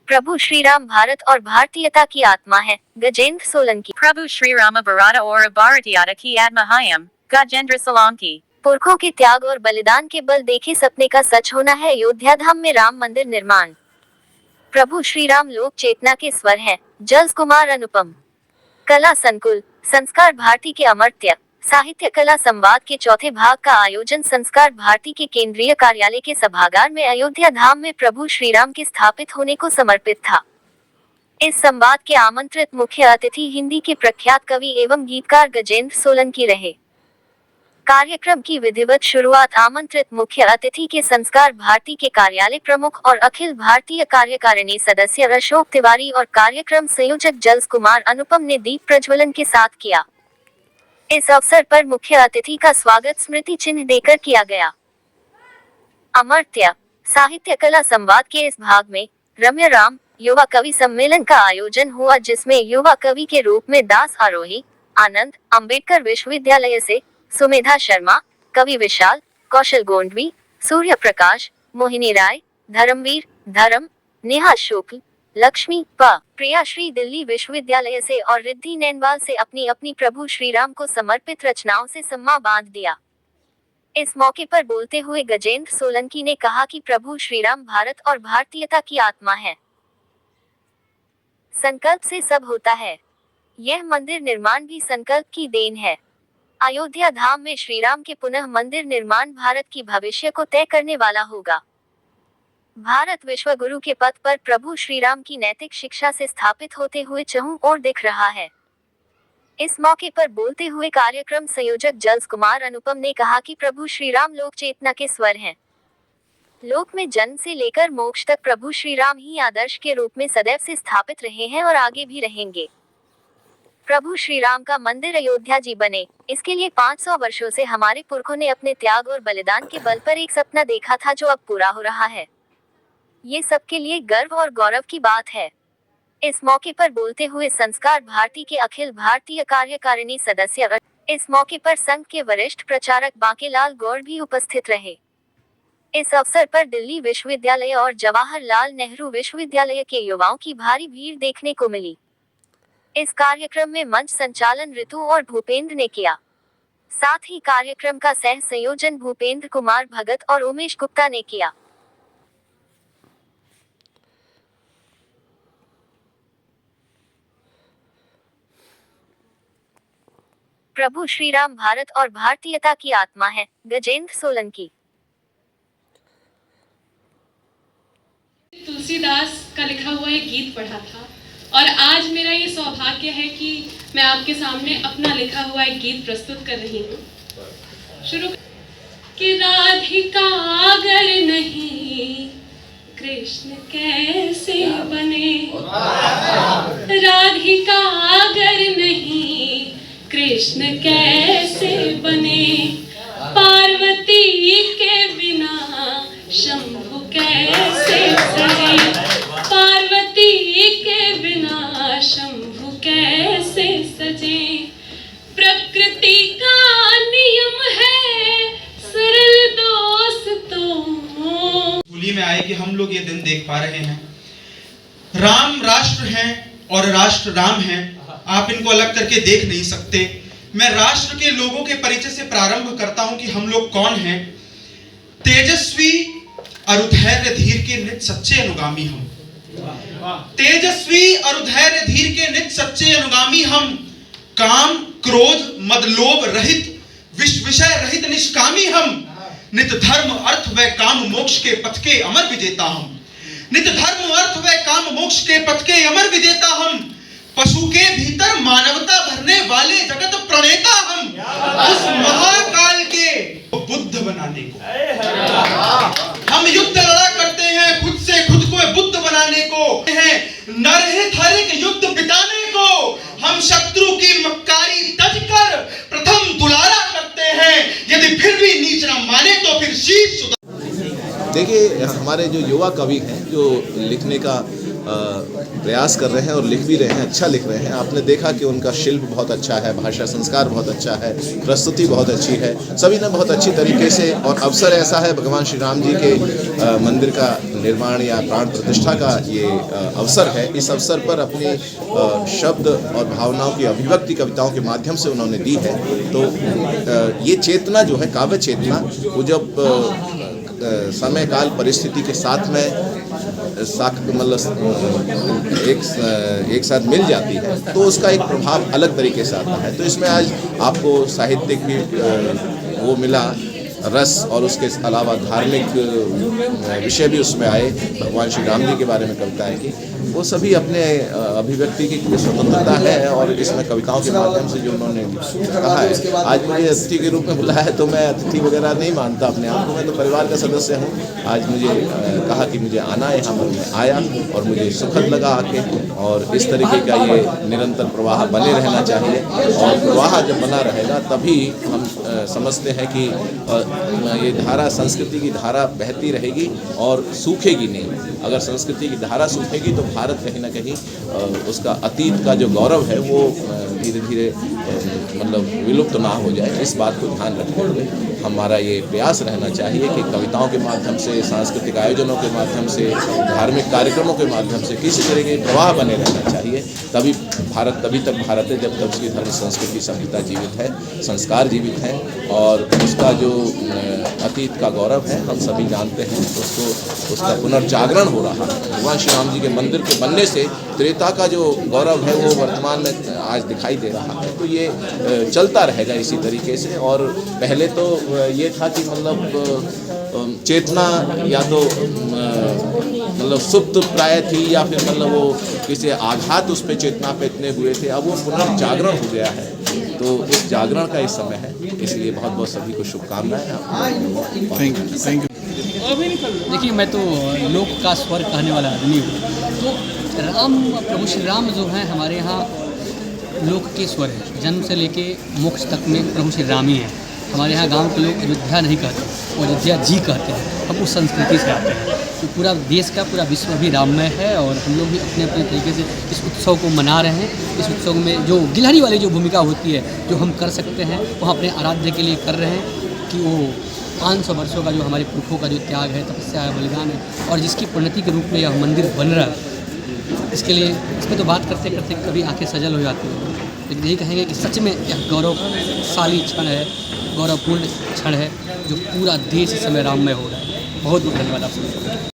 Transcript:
प्रभु श्री राम भारत और भारतीयता की आत्मा है, गजेंद्र सोलंकी। प्रभु श्री राम भारत और भारतीयता की आत्मा है, गजेंद्र सोलंकी। पुरखों के त्याग और बलिदान के बल देखे सपने का सच होना है अयोध्या धाम में राम मंदिर निर्माण। प्रभु श्री राम लोक चेतना के स्वर हैं, जल्स कुमार अनुपम। कला संकुल संस्कार भारती के अमर्त्य साहित्य कला संवाद के चौथे भाग का आयोजन संस्कार भारती के केंद्रीय कार्यालय के सभागार में अयोध्या धाम में प्रभु श्री राम के स्थापित होने को समर्पित था। इस संवाद के आमंत्रित मुख्य अतिथि हिंदी के प्रख्यात कवि एवं गीतकार गजेंद्र सोलंकी रहे। कार्यक्रम की विधिवत शुरुआत आमंत्रित मुख्य अतिथि के संस्कार भारती के कार्यालय प्रमुख और अखिल भारतीय कार्यकारिणी सदस्य अशोक तिवारी और कार्यक्रम संयोजक जल्स कुमार अनुपम ने दीप प्रज्वलन के साथ किया। इस अवसर पर मुख्य अतिथि का स्वागत स्मृति चिन्ह देकर किया गया। अमर्त्य साहित्य कला संवाद के इस भाग में रम्य राम युवा कवि सम्मेलन का आयोजन हुआ, जिसमें युवा कवि के रूप में दास आरोही, आनंद अंबेडकर विश्वविद्यालय से सुमेधा शर्मा, कवि विशाल, कौशल गोंडवी, सूर्य प्रकाश, मोहिनी राय, धर्मवीर, धर्म, नेहा शुक्ल, लक्ष्मी प्रियाश्री दिल्ली विश्वविद्यालय से और रिद्धि नैनवाल से अपनी अपनी प्रभु श्री राम को समर्पित रचनाओं से सम्मा बांध दिया। इस मौके पर बोलते हुए गजेंद्र सोलंकी ने कहा कि प्रभु श्री राम भारत और भारतीयता की आत्मा है। संकल्प से सब होता है। यह मंदिर निर्माण भी संकल्प की देन है। अयोध्या धाम में श्री राम के पुनः मंदिर निर्माण भारत की भविष्य को तय करने वाला होगा। भारत विश्व गुरु के पद पर प्रभु श्री राम की नैतिक शिक्षा से स्थापित होते हुए चहुं ओर दिख रहा है। इस मौके पर बोलते हुए कार्यक्रम संयोजक जल्स कुमार अनुपम ने कहा कि प्रभु श्री राम लोक चेतना के स्वर हैं। लोक में जन्म से लेकर मोक्ष तक प्रभु श्री राम ही आदर्श के रूप में सदैव से स्थापित रहे हैं और आगे भी रहेंगे। प्रभु श्री राम का मंदिर अयोध्या जी बने, इसके लिए 500 वर्षों से हमारे पुरखों ने अपने त्याग और बलिदान के बल पर एक सपना देखा था, जो अब पूरा हो रहा है। ये सबके लिए गर्व और गौरव की बात है। इस मौके पर बोलते हुए संस्कार भारती के अखिल भारतीय कार्यकारिणी सदस्य इस मौके पर संघ के वरिष्ठ प्रचारक बांकेलाल गौड़ भी उपस्थित रहे। इस अवसर पर दिल्ली विश्वविद्यालय और जवाहरलाल नेहरू विश्वविद्यालय के युवाओं की भारी भीड़ देखने को मिली। इस कार्यक्रम में मंच संचालन ऋतु और भूपेंद्र ने किया। साथ ही कार्यक्रम का सह संयोजन भूपेंद्र कुमार भगत और उमेश गुप्ता ने किया। प्रभु श्री राम भारत और भारतीयता की आत्मा है, गजेंद्र सोलंकी। तुलसीदास का लिखा हुआ एक गीत पढ़ा था और आज मेरा ये सौभाग्य है कि मैं आपके सामने अपना लिखा हुआ एक गीत प्रस्तुत कर रही हूँ। शुरू कि राधिका अगर नहीं कृष्ण कैसे बने, राधिका अगर नहीं कृष्ण कैसे बने, पार्वती के बिना शंभु कैसे सजे, पार्वती के बिना शंभु कैसे सजे, प्रकृति का नियम है सरल दोस्तों। होली में आए कि हम लोग ये दिन देख पा रहे हैं। राम राष्ट्र हैं और राष्ट्र राम हैं, आप इनको अलग करके देख नहीं सकते। मैं राष्ट्र के लोगों के परिचय से प्रारंभ करता हूं कि हम लोग कौन हैं। तेजस्वी और धैर्य धीर के नित सच्चे अनुगामी हम, तेजस्वी और धैर्य धीर के नित सच्चे अनुगामी हम, काम क्रोध मद लोभ रहित विषय रहित निष्कामी हम, नित धर्म अर्थ व काम मोक्ष के पथ के अमर विजेता हम, नित धर्म अर्थ व काम मोक्ष के पथ के अमर विजेता हम, पशु के भीतर मानवता भरने वाले जगत प्रणेता हम, उस महाकाल के बुद्ध बनाने को हम युद्ध लड़ा करते हैं, खुद से खुद को बुद्ध बनाने को है, नरहित हरिक युद्ध बिताने को हम शत्रु की मक्कारी तज कर प्रथम दुलारा करते हैं, यदि फिर भी नीच न माने तो फिर शीश। देखिए, हमारे जो युवा कवि हैं जो लिखने का प्रयास कर रहे हैं और लिख भी रहे हैं, अच्छा लिख रहे हैं। आपने देखा कि उनका शिल्प बहुत अच्छा है, भाषा संस्कार बहुत अच्छा है, प्रस्तुति बहुत अच्छी है, सभी ने बहुत अच्छी तरीके से। और अवसर ऐसा है, भगवान श्री राम जी के मंदिर का निर्माण या प्राण प्रतिष्ठा का ये अवसर है। इस अवसर पर अपने शब्द और भावनाओं की अभिव्यक्ति कविताओं के माध्यम से उन्होंने दी है। तो ये चेतना जो है, काव्य चेतना, वो जब समय काल परिस्थिति के साथ में मतलब एक साथ मिल जाती है तो उसका एक प्रभाव अलग तरीके से आता है। तो इसमें आज आपको साहित्यिक भी वो मिला रस, और उसके अलावा धार्मिक विषय भी उसमें आए। भगवान श्री राम जी के बारे में कविताएं की, वो सभी अपने अभिव्यक्ति की स्वतंत्रता है। और इसमें कविताओं के माध्यम से जो उन्होंने कहा है, आज मुझे अतिथि के रूप में बुलाया है तो मैं अतिथि वगैरह नहीं मानता अपने आप को, मैं तो परिवार का सदस्य हूँ। आज मुझे कहा कि मुझे आना है, यहाँ पर मैं आया और मुझे सुखद लगा आके। और इस तरीके का ये निरंतर प्रवाह बने रहना चाहिए, और प्रवाह जब बना रहेगा तभी हम समझते हैं कि ये धारा, संस्कृति की धारा बहती रहेगी और सूखेगी नहीं। अगर संस्कृति की धारा सूखेगी तो भारत कहीं ना कहीं उसका अतीत का जो गौरव है वो धीरे धीरे मतलब विलुप्त ना हो जाए। इस बात को ध्यान रखते हुए हमारा ये प्रयास रहना चाहिए कि कविताओं के माध्यम से, सांस्कृतिक आयोजनों के माध्यम से, धार्मिक कार्यक्रमों के माध्यम से किसी तरह के प्रवाह बने रहना चाहिए। तभी भारत तभी तक भारत है जब तक उसकी धर्म, संस्कृति, सभ्यता जीवित है, संस्कार जीवित हैं, और उसका जो अतीत का गौरव है हम सभी जानते हैं, उसका पुनर्जागरण हो रहा है। भगवान श्री राम जी के मंदिर के बनने से त्रेता का जो गौरव है वो वर्तमान में आज दिखाई दे रहा है। तो ये चलता रहेगा इसी तरीके से। और पहले तो ये था कि मतलब चेतना या तो मतलब सुप्त प्राय थी, या फिर मतलब वो किसी आघात उस पर चेतना पे इतने हुए थे। अब वो पुनर्जागरण हो गया है, तो उस जागरण का इस समय है। इसलिए बहुत बहुत सभी को शुभकामनाएं। Thank you. देखिए, मैं तो लोक का स्वर कहने वाला आदमी हूँ। तो प्रभु श्री राम जो हैं हमारे यहाँ लोक के स्वर हैं। जन्म से लेके मोक्ष तक में प्रभु श्री राम ही हैं। हमारे यहाँ गांव के लोग अयोध्या नहीं कहते, वो अयोध्या जी कहते हैं। हम उस संस्कृति से आते हैं। तो पूरा देश का, पूरा विश्व भी राममय है, और हम लोग भी अपने अपने तरीके से इस उत्सव को मना रहे हैं। इस उत्सव में जो गिलहरी वाली जो भूमिका होती है, जो हम कर सकते हैं, वो हम अपने आराध्य के लिए कर रहे हैं कि वो 500 वर्षों का जो हमारे पुरखों का जो त्याग है, तपस्या है, बलिदान है, और जिसकी परिणति के रूप में यह मंदिर बन रहा है, इसके लिए इस पर तो बात करते करते कभी आंखें सजल हो जाती हैं। लेकिन यही कहेंगे कि सच में यह गौरवशाली क्षण है, गौरवपूर्ण क्षण है, जो पूरा देश इस समय राममय हो रहा है। बहुत बहुत धन्यवाद आप सबको।